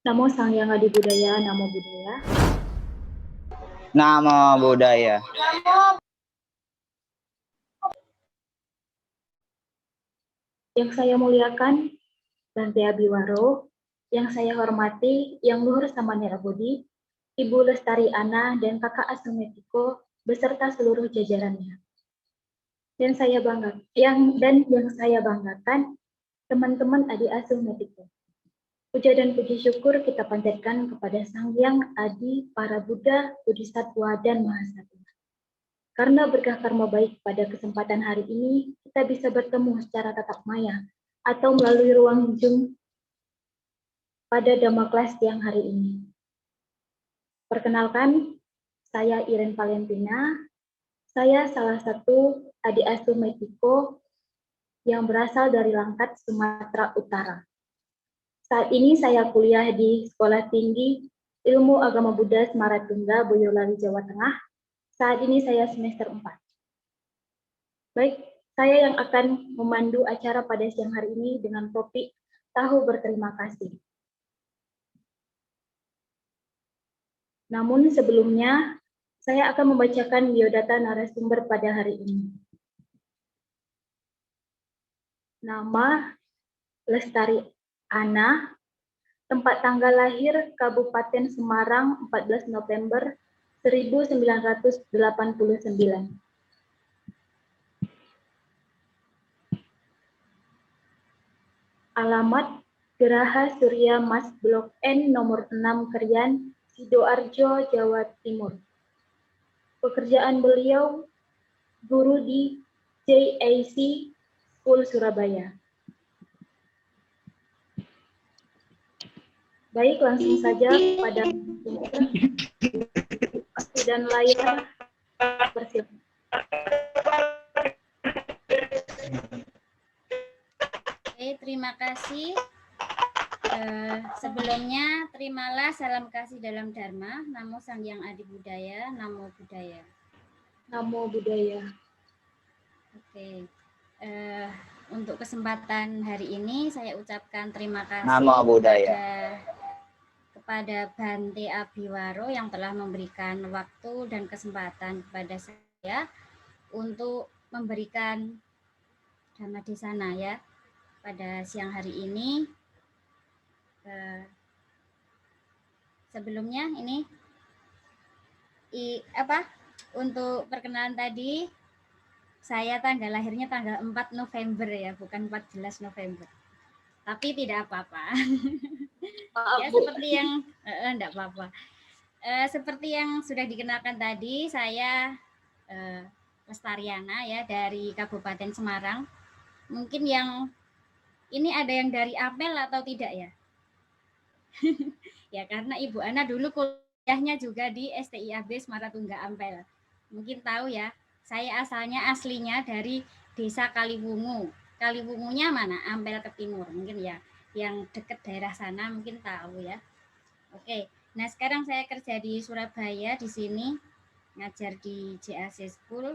Namo Sang Hyang Adi Budaya, Namo Buddhaya. Namo Buddhaya. Yang saya muliakan, Bante Abiwaro, yang saya hormati, Yang Luhur Samanera Budi, Ibu Lestari Ana, dan Kakak Asuh Metiko, beserta seluruh jajarannya. Dan yang saya banggakan, teman-teman adik asuh Metiko. Puja dan puji syukur kita panjatkan kepada Sang Hyang Adi, para Buddha, Bodhisattva, dan Mahasatwa. Karena berkah karma baik pada kesempatan hari ini, kita bisa bertemu secara tatap maya atau melalui ruang Zoom pada Dhamma Class siang hari ini. Perkenalkan, saya Iren Valentina. Saya salah satu adik asuh Metiko yang berasal dari Langkat, Sumatera Utara. Saat ini saya kuliah di Sekolah Tinggi Ilmu Agama Buddha Semaratungga, Boyolali, Jawa Tengah. Saat ini saya semester 4. Baik, saya yang akan memandu acara pada siang hari ini dengan topik Tahu Berterima Kasih. Namun sebelumnya, saya akan membacakan biodata narasumber pada hari ini. Nama Lestari Ana, tempat tanggal lahir Kabupaten Semarang 14 November 1989. Alamat Geraha Surya Mas Blok N nomor 6 Krian, Sidoarjo, Jawa Timur. Pekerjaan beliau guru di JAC School Surabaya. Baik, langsung saja pada waktu dan layar persilakan. Oke, terima kasih. Sebelumnya, terimalah salam kasih dalam Dharma. Namo Sang Hyang Adi Budaya, Namo Buddhaya. Namo Buddhaya. Oke, untuk kesempatan hari ini saya ucapkan terima kasih Namo Buddhaya. kepada Bante Abiwaro yang telah memberikan waktu dan kesempatan kepada saya untuk memberikan Dhamma Desana ya pada siang hari ini. Sebelumnya ini untuk perkenalan tadi, saya tanggal lahirnya tanggal 4 November ya, bukan 14 November. Tapi tidak apa-apa. Ya, seperti yang enggak apa-apa. Seperti yang sudah dikenalkan tadi, saya Lestariana ya dari Kabupaten Semarang. Mungkin yang ini ada yang dari Apel atau tidak ya? Ya, karena Ibu Ana dulu kuliahnya juga di STIAB Semaratungga Ampel. Mungkin tahu ya, saya aslinya dari Desa Kaliwungu. Kaliwungunya mana? Ampel ke timur. Mungkin ya, yang dekat daerah sana mungkin tahu ya. Oke, nah sekarang saya kerja di Surabaya di sini, ngajar di JAC School.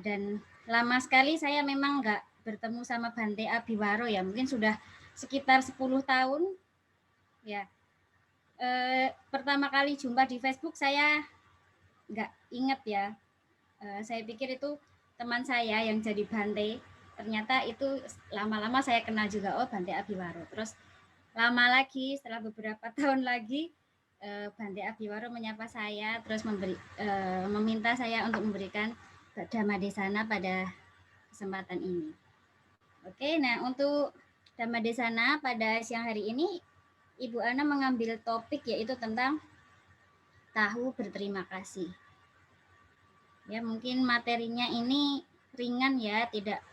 Dan lama sekali saya memang nggak bertemu sama Bante Abiwaro ya, mungkin sudah sekitar 10 tahun ya. Pertama kali jumpa di Facebook saya nggak ingat ya. Saya pikir itu teman saya yang jadi Bante. Ternyata itu lama-lama saya kenal juga, oh Bante Abiwaro. Terus lama lagi setelah beberapa tahun lagi Bante Abiwaro menyapa saya, terus meminta saya untuk memberikan Dhamma Desana pada kesempatan ini. Oke, nah untuk Dhamma Desana pada siang hari ini Ibu Ana mengambil topik yaitu tentang tahu berterima kasih. Ya, mungkin materinya ini ringan ya,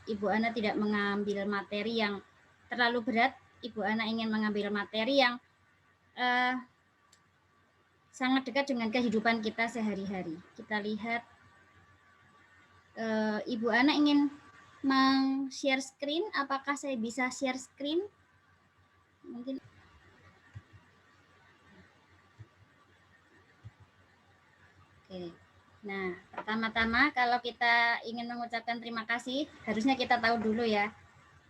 Ibu Ana tidak mengambil materi yang terlalu berat. Ibu Ana ingin mengambil materi yang sangat dekat dengan kehidupan kita sehari-hari. Kita lihat Ibu Ana ingin share screen. Apakah saya bisa share screen? Mungkin. Oke. Nah, pertama-tama kalau kita ingin mengucapkan terima kasih, harusnya kita tahu dulu ya.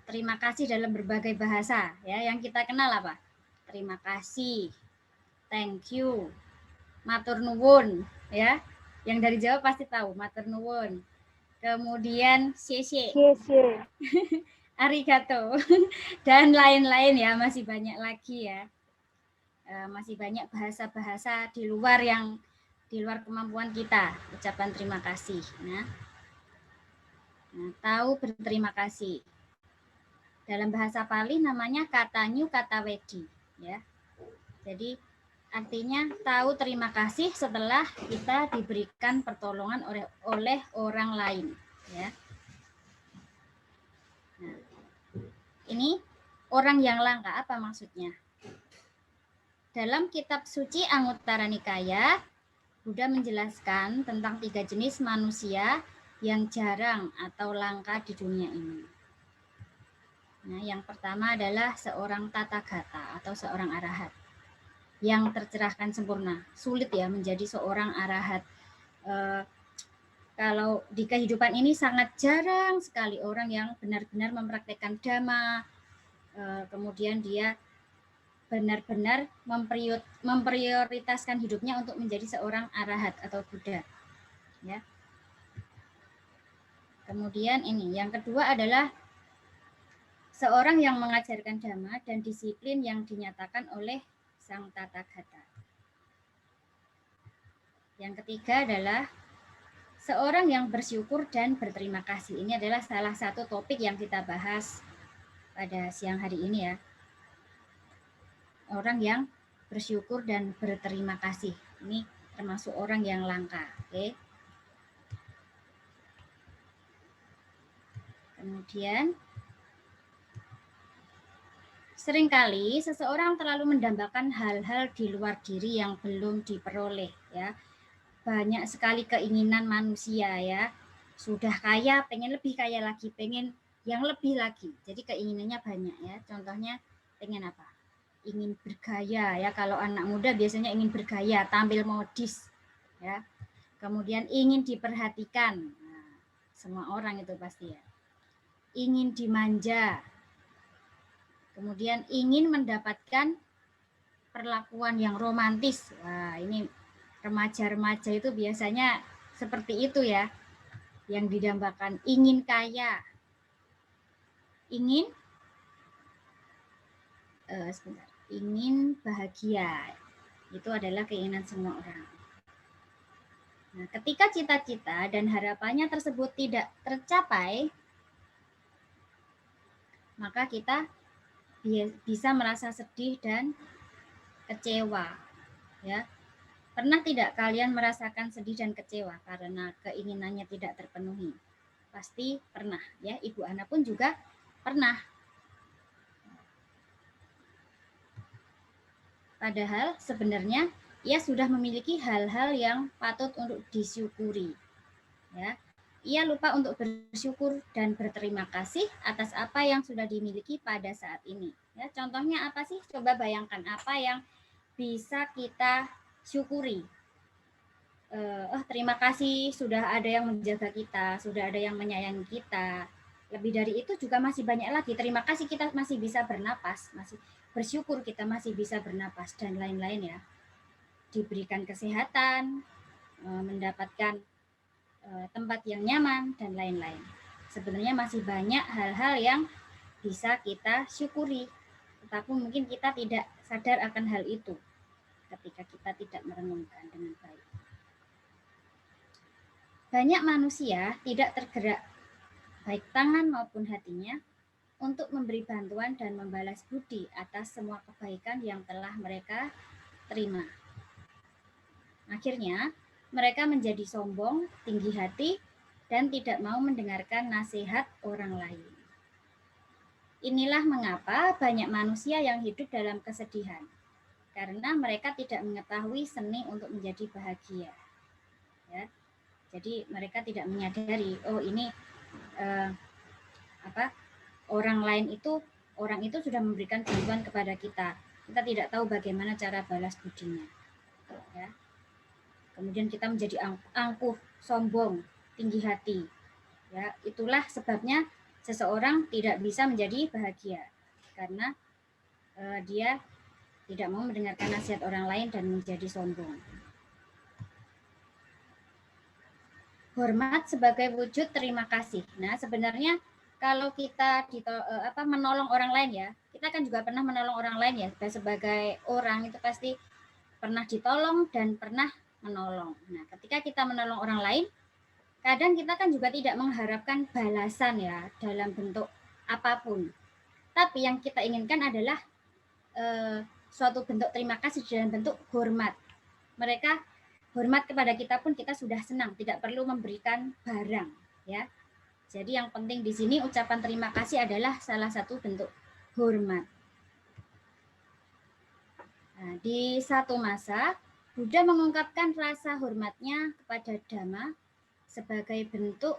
Terima kasih dalam berbagai bahasa ya. Yang kita kenal apa? terima kasih, thank you, matur nuwun, ya. Yang dari Jawa pasti tahu matur nuwun. Kemudian CC, arigato, dan lain-lain ya, masih banyak lagi ya. Masih banyak bahasa-bahasa di luar kemampuan kita, ucapan terima kasih. Nah, tahu berterima kasih. Dalam bahasa Pali namanya katanyu kata wedi, ya. Jadi artinya tahu terima kasih setelah kita diberikan pertolongan oleh orang lain, ya. Nah, ini orang yang langka, apa maksudnya? Dalam kitab suci Anguttara Nikaya, Buddha menjelaskan tentang 3 jenis manusia yang jarang atau langka di dunia ini. Nah, yang pertama adalah seorang tathagata atau seorang arahat yang tercerahkan sempurna. Sulit ya menjadi seorang arahat. Kalau di kehidupan ini sangat jarang sekali orang yang benar-benar mempraktekkan Dhamma, kemudian dia benar-benar memprioritaskan hidupnya untuk menjadi seorang arahat atau Buddha, ya. Kemudian ini yang kedua adalah seorang yang mengajarkan Dhamma dan disiplin yang dinyatakan oleh sang tathagata. Yang ketiga adalah seorang yang bersyukur dan berterima kasih. Ini adalah salah satu topik yang kita bahas pada siang hari ini, ya. Orang yang bersyukur dan berterima kasih. Ini termasuk orang yang langka. Oke. Kemudian seringkali seseorang terlalu mendambakan hal-hal di luar diri yang belum diperoleh, ya. Banyak sekali keinginan manusia, ya. Sudah kaya, pengen lebih kaya lagi, pengen yang lebih lagi. Jadi keinginannya banyak, ya. Contohnya pengen apa? Ingin bergaya, ya. Kalau anak muda biasanya ingin bergaya, tampil modis, ya. Kemudian ingin diperhatikan. Nah, semua orang itu pasti, ya. Ingin dimanja. Kemudian ingin mendapatkan perlakuan yang romantis. Wah, ini remaja-remaja itu biasanya seperti itu, ya. Yang didambakan, ingin kaya. Ingin ingin bahagia. Itu adalah keinginan semua orang. Nah, ketika cita-cita dan harapannya tersebut tidak tercapai, maka kita bisa merasa sedih dan kecewa, ya. Pernah tidak kalian merasakan sedih dan kecewa karena keinginannya tidak terpenuhi? Pasti pernah, ya. Ibu Ana pun juga pernah. Padahal sebenarnya ia sudah memiliki hal-hal yang patut untuk disyukuri, ya. Ia lupa untuk bersyukur dan berterima kasih atas apa yang sudah dimiliki pada saat ini, ya. Contohnya apa sih? Coba bayangkan apa yang bisa kita syukuri. Terima kasih sudah ada yang menjaga kita, sudah ada yang menyayangi kita. Lebih dari itu juga masih banyak lagi. Terima kasih kita masih bisa bernapas, masih bersyukur kita masih bisa bernapas, dan lain-lain, ya. Diberikan kesehatan, mendapatkan tempat yang nyaman, dan lain-lain. Sebenarnya masih banyak hal-hal yang bisa kita syukuri, tetapi mungkin kita tidak sadar akan hal itu ketika kita tidak merenungkan dengan baik. Banyak manusia tidak tergerak, baik tangan maupun hatinya, untuk memberi bantuan dan membalas budi atas semua kebaikan yang telah mereka terima. Akhirnya, mereka menjadi sombong, tinggi hati, dan tidak mau mendengarkan nasihat orang lain. Inilah mengapa banyak manusia yang hidup dalam kesedihan, karena mereka tidak mengetahui seni untuk menjadi bahagia, ya. Jadi mereka tidak menyadari, oh ini orang itu sudah memberikan bantuan kepada kita. Kita tidak tahu bagaimana cara balas budinya, ya. Kemudian kita menjadi angkuh, sombong, tinggi hati, ya. Itulah sebabnya seseorang tidak bisa menjadi bahagia, karena dia tidak mau mendengarkan nasihat orang lain dan menjadi sombong. Hormat sebagai wujud terima kasih. Nah, sebenarnya kalau kita menolong orang lain ya, kita kan juga pernah menolong orang lain ya. Sebagai orang itu pasti pernah ditolong dan pernah menolong. Nah, ketika kita menolong orang lain, kadang kita kan juga tidak mengharapkan balasan ya dalam bentuk apapun. Tapi yang kita inginkan adalah suatu bentuk terima kasih dalam bentuk hormat. Mereka hormat kepada kita pun kita sudah senang, tidak perlu memberikan barang ya. Jadi yang penting di sini ucapan terima kasih adalah salah satu bentuk hormat. Nah, di satu masa Buddha mengungkapkan rasa hormatnya kepada Dhamma sebagai bentuk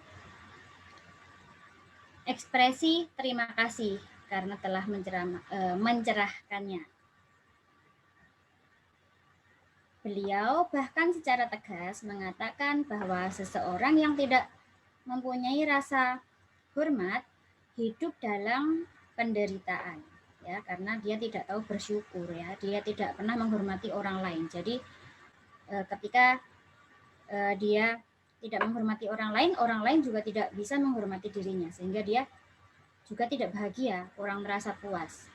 ekspresi terima kasih karena telah mencerahkannya. Beliau bahkan secara tegas mengatakan bahwa seseorang yang tidak mempunyai rasa hormat hidup dalam penderitaan ya, karena dia tidak tahu bersyukur ya, dia tidak pernah menghormati orang lain. Jadi ketika dia tidak menghormati orang lain juga tidak bisa menghormati dirinya, sehingga dia juga tidak bahagia, orang merasa puas.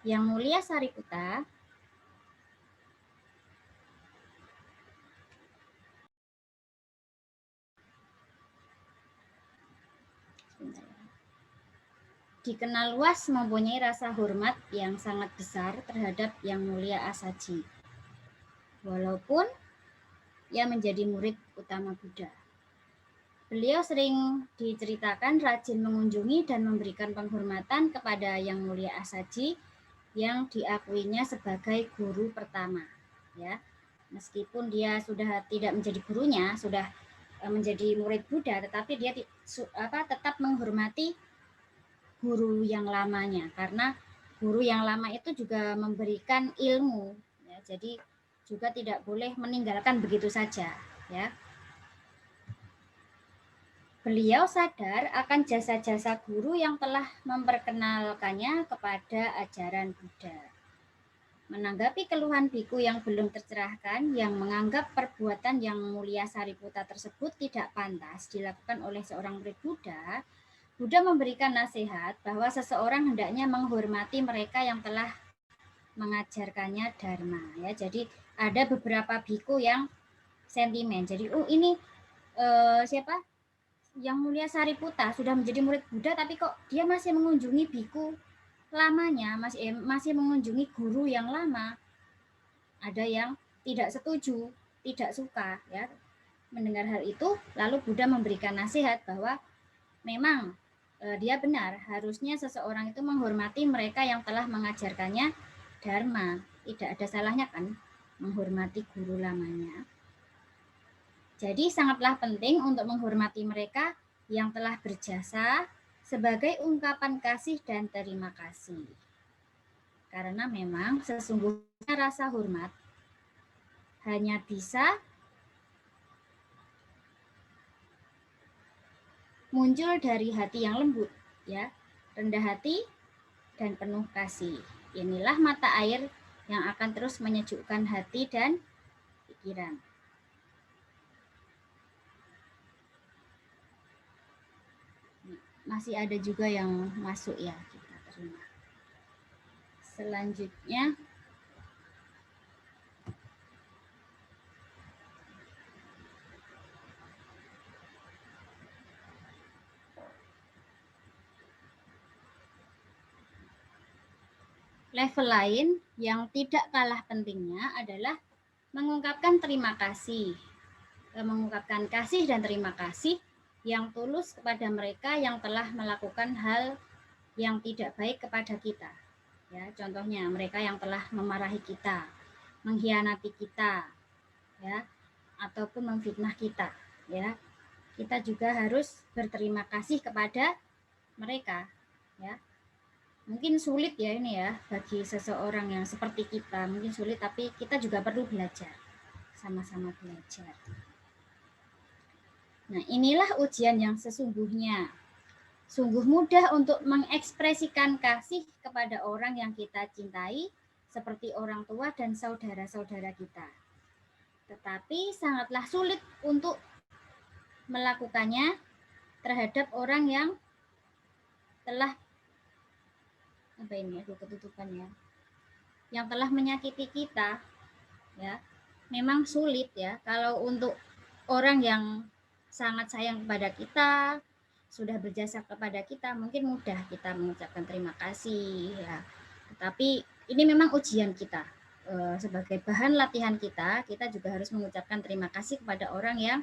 Yang Mulia Sariputta dikenal luas mempunyai rasa hormat yang sangat besar terhadap Yang Mulia Asaji, walaupun ia menjadi murid utama Buddha. Beliau sering diceritakan rajin mengunjungi dan memberikan penghormatan kepada Yang Mulia Asaji yang diakuinya sebagai guru pertama ya. Meskipun dia sudah tidak menjadi gurunya, sudah menjadi murid Buddha, tetapi dia tetap menghormati guru yang lamanya, karena guru yang lama itu juga memberikan ilmu ya, jadi juga tidak boleh meninggalkan begitu saja ya. Beliau sadar akan jasa-jasa guru yang telah memperkenalkannya kepada ajaran Buddha. Menanggapi keluhan biku yang belum tercerahkan, yang menganggap perbuatan Yang Mulia Sariputta tersebut tidak pantas dilakukan oleh seorang murid Buddha, Buddha memberikan nasihat bahwa seseorang hendaknya menghormati mereka yang telah mengajarkannya dharma ya. Jadi ada beberapa biku yang sentimen. Jadi ini siapa? Yang Mulia Sariputta sudah menjadi murid Buddha, tapi kok dia masih mengunjungi biku lamanya, masih mengunjungi guru yang lama. Ada yang tidak setuju, tidak suka ya mendengar hal itu. Lalu Buddha memberikan nasihat bahwa memang dia benar, harusnya seseorang itu menghormati mereka yang telah mengajarkannya dharma. Tidak ada salahnya kan menghormati guru lamanya. Jadi sangatlah penting untuk menghormati mereka yang telah berjasa sebagai ungkapan kasih dan terima kasih. Karena memang sesungguhnya rasa hormat hanya bisa muncul dari hati yang lembut, ya, rendah hati dan penuh kasih. Inilah mata air yang akan terus menyejukkan hati dan pikiran. Masih ada juga yang masuk ya, kita terima. Selanjutnya level lain yang tidak kalah pentingnya adalah mengungkapkan terima kasih. Mengungkapkan kasih dan terima kasih yang tulus kepada mereka yang telah melakukan hal yang tidak baik kepada kita. Ya, contohnya mereka yang telah memarahi kita, mengkhianati kita, ya, ataupun memfitnah kita, ya. Kita juga harus berterima kasih kepada mereka, ya. Mungkin sulit ya ini ya bagi seseorang yang seperti kita, mungkin sulit, tapi kita juga perlu belajar, sama-sama belajar. Nah, inilah ujian yang sesungguhnya. sungguh mudah untuk mengekspresikan kasih kepada orang yang kita cintai, seperti orang tua dan saudara-saudara kita. Tetapi sangatlah sulit untuk melakukannya terhadap orang yang telah yang telah menyakiti kita, ya. Memang sulit ya kalau untuk orang yang sangat sayang kepada kita, sudah berjasa kepada kita, mungkin mudah kita mengucapkan terima kasih ya. Tetapi ini memang ujian kita. Sebagai bahan latihan kita juga harus mengucapkan terima kasih kepada orang yang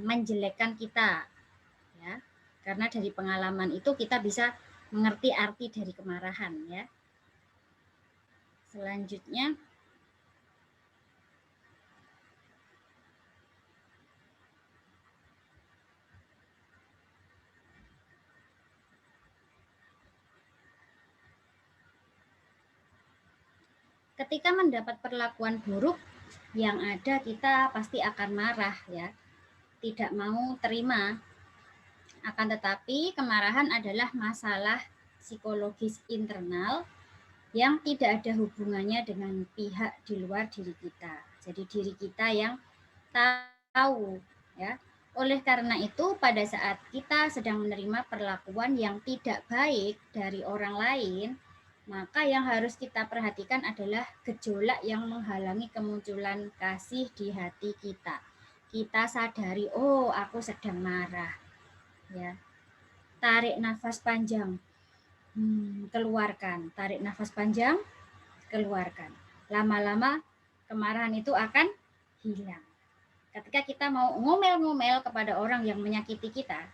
menjelekkan kita ya. Karena dari pengalaman itu kita bisa mengerti arti dari kemarahan ya. Selanjutnya ketika mendapat perlakuan buruk, yang ada kita pasti akan marah ya, tidak mau terima. Akan tetapi kemarahan adalah masalah psikologis internal yang tidak ada hubungannya dengan pihak di luar diri kita. Jadi diri kita yang tahu ya. Oleh karena itu pada saat kita sedang menerima perlakuan yang tidak baik dari orang lain, maka yang harus kita perhatikan adalah gejolak yang menghalangi kemunculan kasih di hati kita. Kita sadari, oh aku sedang marah. Ya. Tarik nafas panjang. Keluarkan. Tarik nafas panjang, keluarkan. Lama-lama kemarahan itu akan hilang. Ketika kita mau ngomel-ngomel kepada orang yang menyakiti kita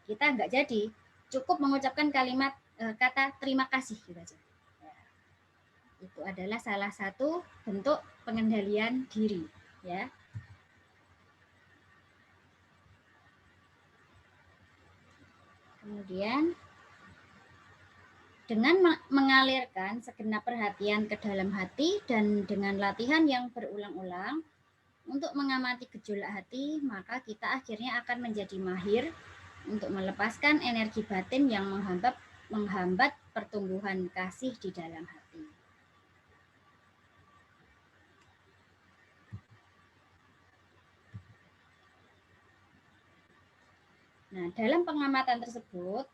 nggak jadi, cukup mengucapkan kalimat kata terima kasih gitu aja. Ya. Itu adalah salah satu bentuk pengendalian diri ya. Kemudian dengan mengalirkan segenap perhatian ke dalam hati dan dengan latihan yang berulang-ulang untuk mengamati gejolak hati, maka kita akhirnya akan menjadi mahir untuk melepaskan energi batin yang menghambat pertumbuhan kasih di dalam hati. Nah, dalam pengamatan tersebut,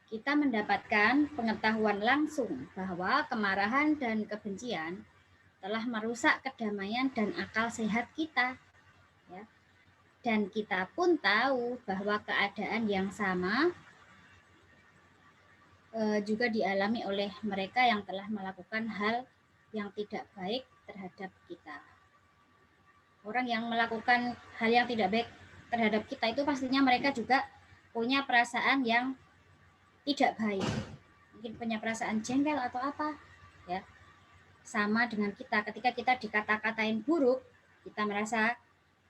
kita mendapatkan pengetahuan langsung bahwa kemarahan dan kebencian telah merusak kedamaian dan akal sehat kita. Ya. Dan kita pun tahu bahwa keadaan yang sama juga dialami oleh mereka yang telah melakukan hal yang tidak baik terhadap kita. Orang yang melakukan hal yang tidak baik terhadap kita itu pastinya mereka juga punya perasaan yang tidak baik. Mungkin punya perasaan jengkel atau apa. Ya. Sama dengan kita, ketika kita dikata-katain buruk, kita merasa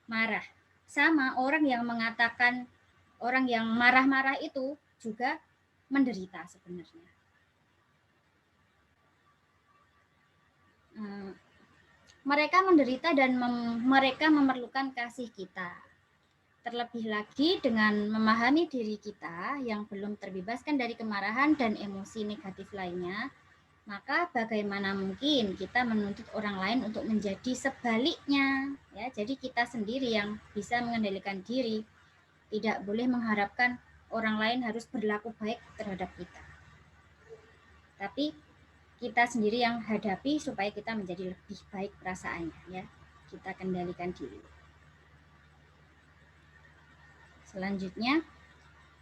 marah. Sama orang yang mengatakan, orang yang marah-marah itu juga menderita sebenarnya. Mereka menderita dan mereka memerlukan kasih kita. Terlebih lagi dengan memahami diri kita yang belum terbebaskan dari kemarahan dan emosi negatif lainnya, maka bagaimana mungkin kita menuntut orang lain untuk menjadi sebaliknya ya. Jadi kita sendiri yang bisa mengendalikan diri, tidak boleh mengharapkan orang lain harus berlaku baik terhadap kita, tapi kita sendiri yang hadapi supaya kita menjadi lebih baik perasaannya ya. Kita kendalikan diri. Selanjutnya,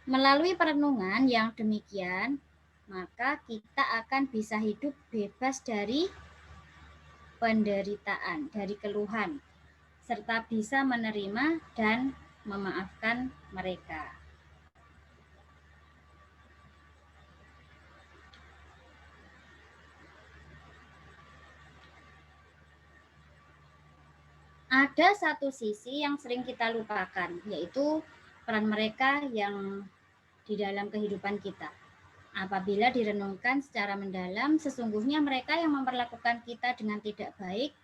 melalui perenungan yang demikian, maka kita akan bisa hidup bebas dari penderitaan, dari keluhan, serta bisa menerima dan memaafkan mereka. Ada satu sisi yang sering kita lupakan, yaitu peran mereka yang di dalam kehidupan kita. Apabila direnungkan secara mendalam, sesungguhnya mereka yang memperlakukan kita dengan tidak baik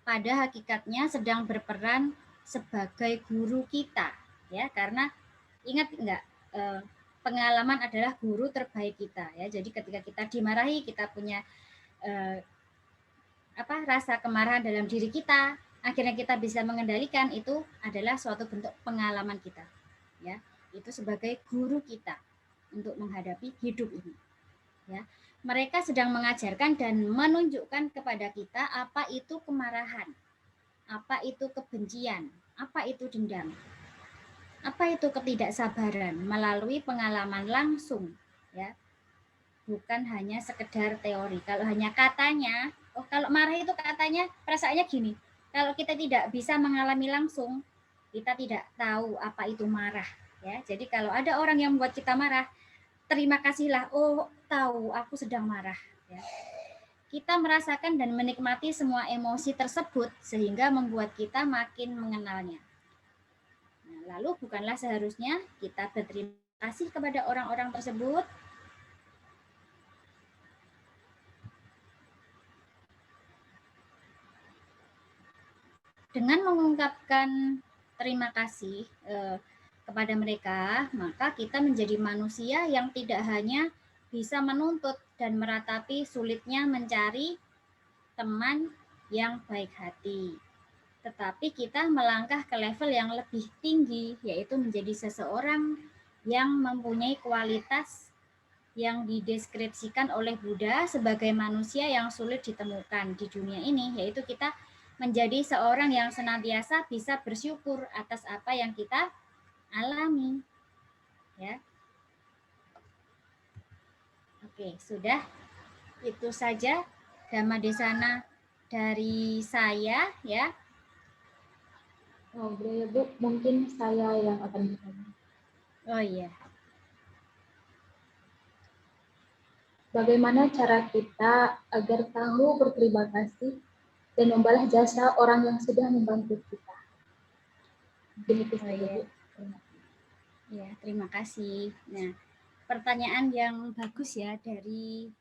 pada hakikatnya sedang berperan sebagai guru kita. ya, karena ingat enggak, pengalaman adalah guru terbaik kita ya. Jadi ketika kita dimarahi, kita punya rasa kemarahan dalam diri kita, akhirnya kita bisa mengendalikan, itu adalah suatu bentuk pengalaman kita ya. Itu sebagai guru kita untuk menghadapi hidup ini ya. Mereka sedang mengajarkan dan menunjukkan kepada kita apa itu kemarahan, apa itu kebencian, apa itu dendam, apa itu ketidaksabaran melalui pengalaman langsung ya. Bukan hanya sekedar teori. Kalau hanya katanya, oh kalau marah itu katanya perasaannya gini. Kalau kita tidak bisa mengalami langsung, kita tidak tahu apa itu marah ya. Jadi kalau ada orang yang membuat kita marah, terima kasihlah, oh tahu aku sedang marah ya. Kita merasakan dan menikmati semua emosi tersebut sehingga membuat kita makin mengenalnya. Nah, lalu bukanlah seharusnya kita berterima kasih kepada orang-orang tersebut? Dengan mengungkapkan terima kasih kepada mereka, maka kita menjadi manusia yang tidak hanya bisa menuntut dan meratapi sulitnya mencari teman yang baik hati, tetapi kita melangkah ke level yang lebih tinggi, yaitu menjadi seseorang yang mempunyai kualitas yang dideskripsikan oleh Buddha sebagai manusia yang sulit ditemukan di dunia ini, yaitu kita menjadi seorang yang senantiasa bisa bersyukur atas apa yang kita alami ya. Oke, sudah itu saja Dhamma Desana dari saya ya. Oh, boleh ya Bu, mungkin saya yang akan bertanya. Oh iya. Bagaimana cara kita agar tahu berterima kasih dan membalas jasa orang yang sudah membantu kita? Mungkin itu saja Bu. Ya, terima kasih. Nah, pertanyaan yang bagus ya dari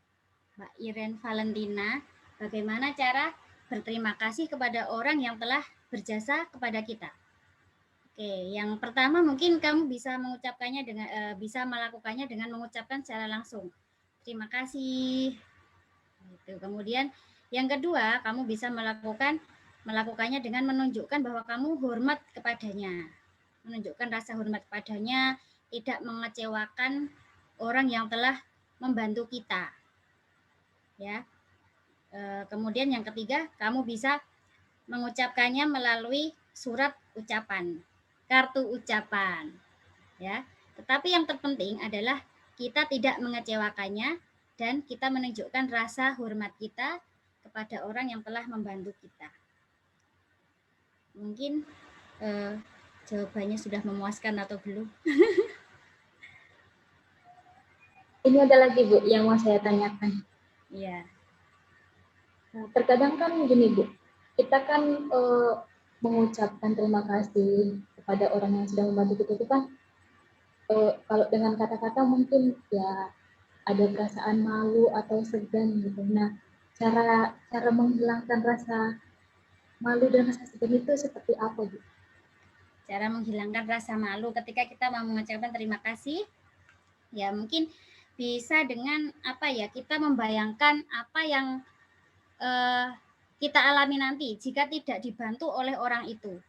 Mbak Iren Valentina. Bagaimana cara berterima kasih kepada orang yang telah berjasa kepada kita? Oke, yang pertama mungkin kamu bisa mengucapkannya dengan bisa melakukannya dengan mengucapkan secara langsung. Terima kasih. Gitu. Kemudian yang kedua, kamu bisa melakukannya dengan menunjukkan bahwa kamu hormat kepadanya. Menunjukkan rasa hormat kepadanya, tidak mengecewakan orang yang telah membantu kita. Ya. Kemudian yang ketiga, kamu bisa mengucapkannya melalui surat ucapan, kartu ucapan, ya. Tetapi yang terpenting adalah kita tidak mengecewakannya dan kita menunjukkan rasa hormat kita kepada orang yang telah membantu kita. Mungkin jawabannya sudah memuaskan atau belum? Ini ada lagi Bu yang mau saya tanyakan. Iya. Nah, terkadang kan gini Bu, kita kan mengucapkan terima kasih kepada orang yang sudah membantu kita itu kan kalau dengan kata-kata mungkin ya ada perasaan malu atau segan gitu. Nah, cara menghilangkan rasa malu dan rasa segan itu seperti apa Bu? Cara menghilangkan rasa malu ketika kita mau mengucapkan terima kasih, ya mungkin bisa dengan kita membayangkan apa yang kita alami nanti jika tidak dibantu oleh orang itu.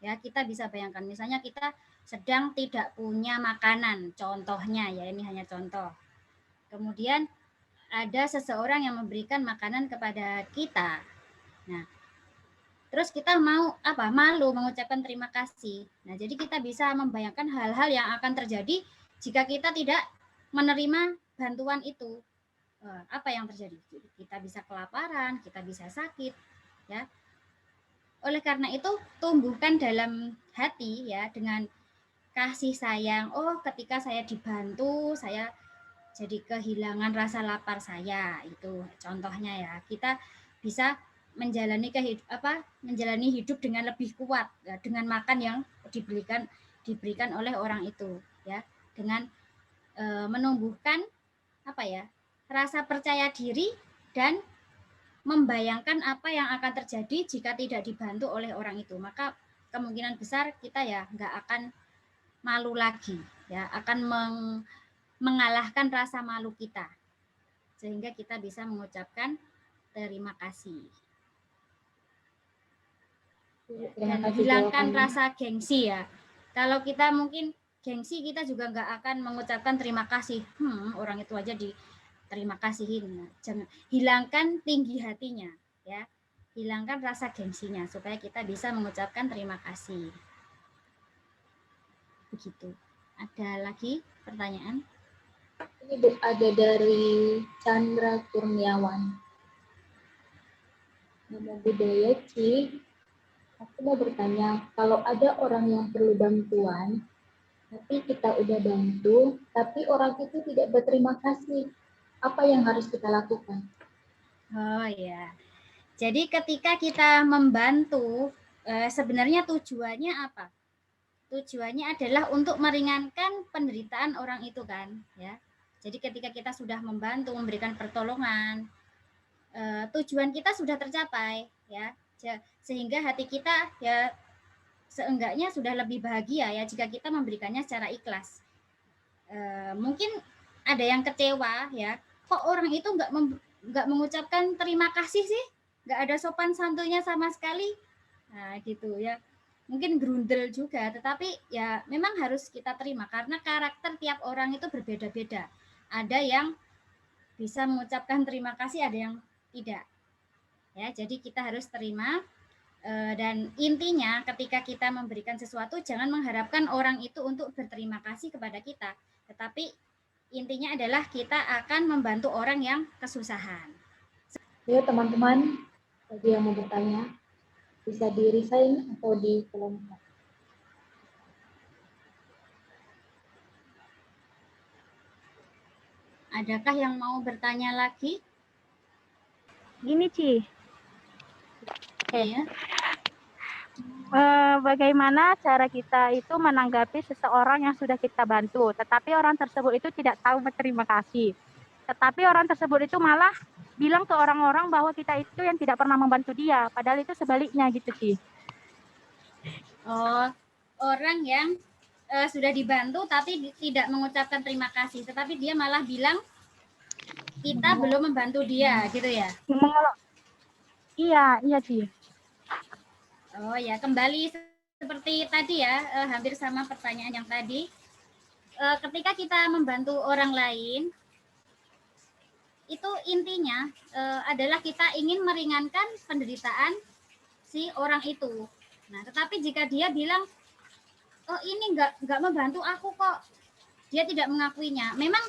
Ya, kita bisa bayangkan misalnya kita sedang tidak punya makanan, contohnya ya, ini hanya contoh. Kemudian ada seseorang yang memberikan makanan kepada kita. Nah, terus kita malu mengucapkan terima kasih. Nah, jadi kita bisa membayangkan hal-hal yang akan terjadi jika kita tidak menerima bantuan itu. Apa yang terjadi? Kita bisa kelaparan, kita bisa sakit, ya. Oleh karena itu, tumbuhkan dalam hati ya dengan kasih sayang. Oh, ketika saya dibantu, saya jadi kehilangan rasa lapar saya. Itu contohnya ya. Kita bisa menjalani hidup dengan lebih kuat ya, dengan makan yang diberikan oleh orang itu ya, dengan menumbuhkan rasa percaya diri dan membayangkan apa yang akan terjadi jika tidak dibantu oleh orang itu. Maka kemungkinan besar kita ya nggak akan malu lagi, ya, akan mengalahkan rasa malu kita, sehingga kita bisa mengucapkan terima kasih. Dan hilangkan rasa gengsi ya. Kalau kita mungkin gengsi, kita juga nggak akan mengucapkan terima kasih. Orang itu aja diterima kasihin. Jangan, hilangkan tinggi hatinya, ya. Hilangkan rasa gengsinya supaya kita bisa mengucapkan terima kasih. Begitu. Ada lagi pertanyaan? Ini Bu, ada dari Chandra Kurniawan. Nama budaya Ci. Aku mau bertanya, kalau ada orang yang perlu bantuan, tapi kita udah bantu, tapi orang itu tidak berterima kasih, apa yang harus kita lakukan? Oh ya, jadi ketika kita membantu, sebenarnya tujuannya apa? Tujuannya adalah untuk meringankan penderitaan orang itu kan, ya. Jadi ketika kita sudah membantu, memberikan pertolongan, tujuan kita sudah tercapai, ya. Sehingga hati kita ya seenggaknya sudah lebih bahagia ya jika kita memberikannya secara ikhlas. Mungkin ada yang kecewa ya, kok orang itu nggak mengucapkan terima kasih sih, nggak ada sopan santunnya sama sekali. Nah gitu ya, mungkin grundel juga, tetapi ya memang harus kita terima karena karakter tiap orang itu berbeda-beda. Ada yang bisa mengucapkan terima kasih, ada yang tidak. Ya, jadi kita harus terima. Dan intinya ketika kita memberikan sesuatu, jangan mengharapkan orang itu untuk berterima kasih kepada kita, tetapi intinya adalah kita akan membantu orang yang kesusahan. Ya teman-teman, bagi yang mau bertanya, bisa di-resign atau di kolom. Adakah yang mau bertanya lagi? Gini Ci, Iya. Bagaimana cara kita itu menanggapi seseorang yang sudah kita bantu, tetapi orang tersebut itu tidak tahu berterima kasih. Tetapi orang tersebut itu malah bilang ke orang-orang bahwa kita itu yang tidak pernah membantu dia, padahal itu sebaliknya gitu Ci. Oh, orang yang sudah dibantu tapi tidak mengucapkan terima kasih, tetapi dia malah bilang kita belum membantu dia, gitu ya? Iya Ci. Oh ya, kembali seperti tadi ya, hampir sama pertanyaan yang tadi. Ketika kita membantu orang lain, itu intinya adalah kita ingin meringankan penderitaan si orang itu. Nah, tetapi jika dia bilang, oh ini nggak membantu aku kok, dia tidak mengakuinya. Memang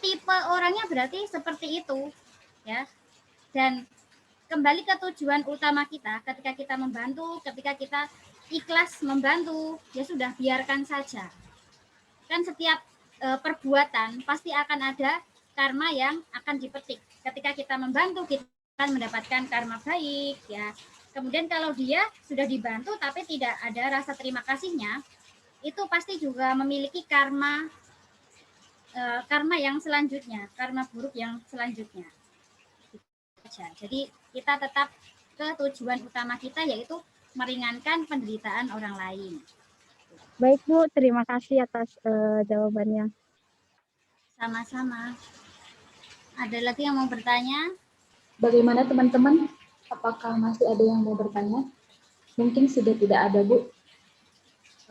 tipe orangnya berarti seperti itu, ya. Dan kembali ke tujuan utama kita, ketika kita membantu, ketika kita ikhlas membantu, ya sudah biarkan saja. Kan setiap perbuatan pasti akan ada karma yang akan dipetik. Ketika kita membantu, kita akan mendapatkan karma baik, ya. Kemudian kalau dia sudah dibantu tapi tidak ada rasa terima kasihnya, itu pasti juga memiliki karma yang selanjutnya, karma buruk yang selanjutnya. Jadi kita tetap ke tujuan utama kita, yaitu meringankan penderitaan orang lain. Baik Bu, terima kasih atas jawabannya. Sama-sama. Ada lagi yang mau bertanya? Bagaimana teman-teman? Apakah masih ada yang mau bertanya? Mungkin sudah tidak ada, Bu.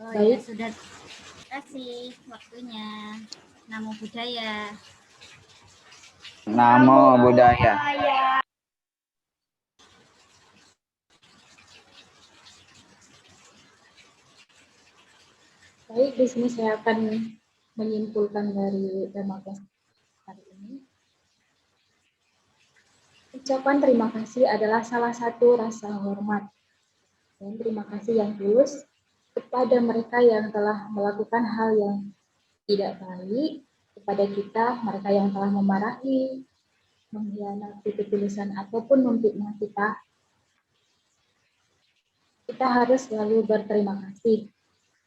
Oh Baik. ya, sudah. Terima kasih waktunya. Namo Buddhaya. Namo Buddhaya. Baik, di sini saya akan menyimpulkan dari tema kelas hari ini. Ucapan terima kasih adalah salah satu rasa hormat dan terima kasih yang tulus kepada mereka yang telah melakukan hal yang tidak baik kepada kita, mereka yang telah memarahi, mengkhianati ketulusan ataupun memfitnah kita. Kita harus selalu berterima kasih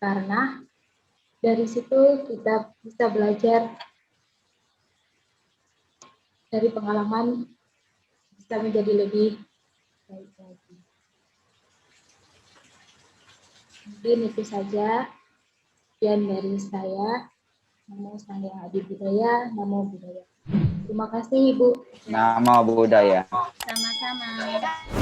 karena dari situ kita bisa belajar dari pengalaman, bisa menjadi lebih baik lagi. Mungkin itu saja. Sekian dari saya. Namo saya Adi Budaya, Namo Budaya. Terima kasih Ibu. Nama budaya. Sama-sama.